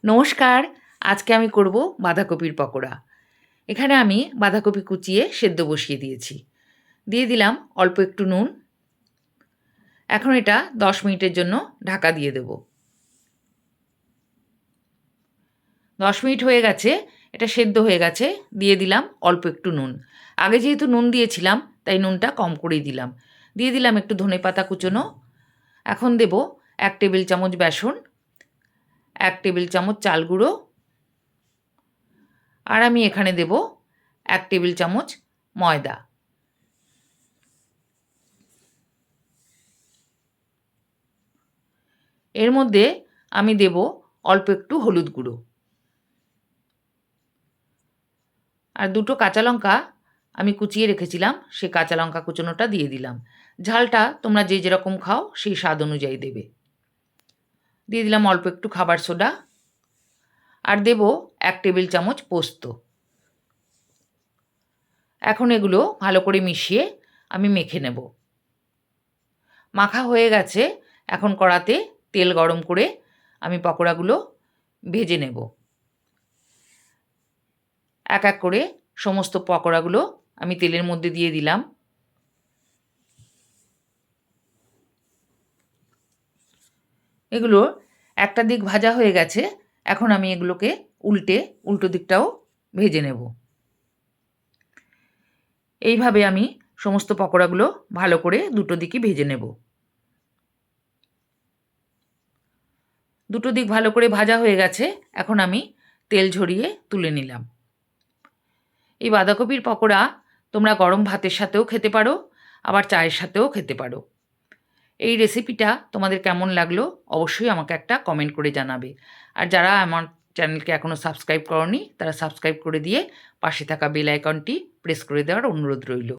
নমস্কার। আজকে আমি করব বাঁধাকপির পকোড়া। এখানে আমি বাঁধাকপি কুচিয়ে সেদ্ধ বসিয়ে দিয়েছি। দিয়ে দিলাম অল্প একটু নুন। এখন এটা 10 মিনিটের জন্য ঢাকা দিয়ে দেব। 10 মিনিট হয়ে গেছে, এটা সেদ্ধ হয়ে গেছে। দিয়ে দিলাম অল্প একটু নুন। আগে যেহেতু নুন দিয়েছিলাম তাই নুনটা কম করেই দিলাম। দিয়ে দিলাম একটু ধনেপাতা কুচোনো। এখন দেব 1 টেবিল চামচ বেসন, 1 টেবিল চামচ চাল গুঁড়ো, আর আমি এখানে দেব 1 টেবিল চামচ ময়দা। এর মধ্যে আমি দেব অল্প একটু হলুদ গুঁড়ো আর 2টো কাঁচা লঙ্কা আমি কুচিয়ে রেখেছিলাম, সেই কাঁচা লঙ্কা কুচোনোটা দিয়ে দিলাম। ঝালটা তোমরা যে যেরকম খাও সেই স্বাদ অনুযায়ী দেবে। দিয়ে দিলাম অল্প একটু খাবার সোডা আর দেব 1 টেবিল চামচ পোস্ত। এখন এগুলো ভালো করে মিশিয়ে আমি মেখে নেব। মাখা হয়ে গেছে। এখন কড়াতে তেল গরম করে আমি পকোড়াগুলো ভেজে নেব। এক এক করে সমস্ত পকোড়াগুলো আমি তেলের মধ্যে দিয়ে দিলাম। এগুলো একটা দিক ভাজা হয়ে গেছে। এখন আমি এগুলোকে উল্টো দিকটাও ভেজে নেব। এইভাবে আমি সমস্ত পকোড়াগুলো ভালো করে দুটো দিকই ভেজে নেব। দুটো দিক ভালো করে ভাজা হয়ে গেছে। এখন আমি তেল ঝরিয়ে তুলে নিলাম। এই বাঁধাকপির পকোড়া তোমরা গরম ভাতের সাথেও খেতে পারো, আবার চায়ের সাথেও খেতে পারো। এই রেসিপিটা তোমাদের কেমন লাগলো অবশ্যই আমাকে একটা কমেন্ট করে জানাবে। আর যারা আমার চ্যানেলকে এখনও সাবস্ক্রাইব করোনি তারা সাবস্ক্রাইব করে দিয়ে পাশে থাকা বেল আইকনটি প্রেস করে দেওয়ার অনুরোধ রইল।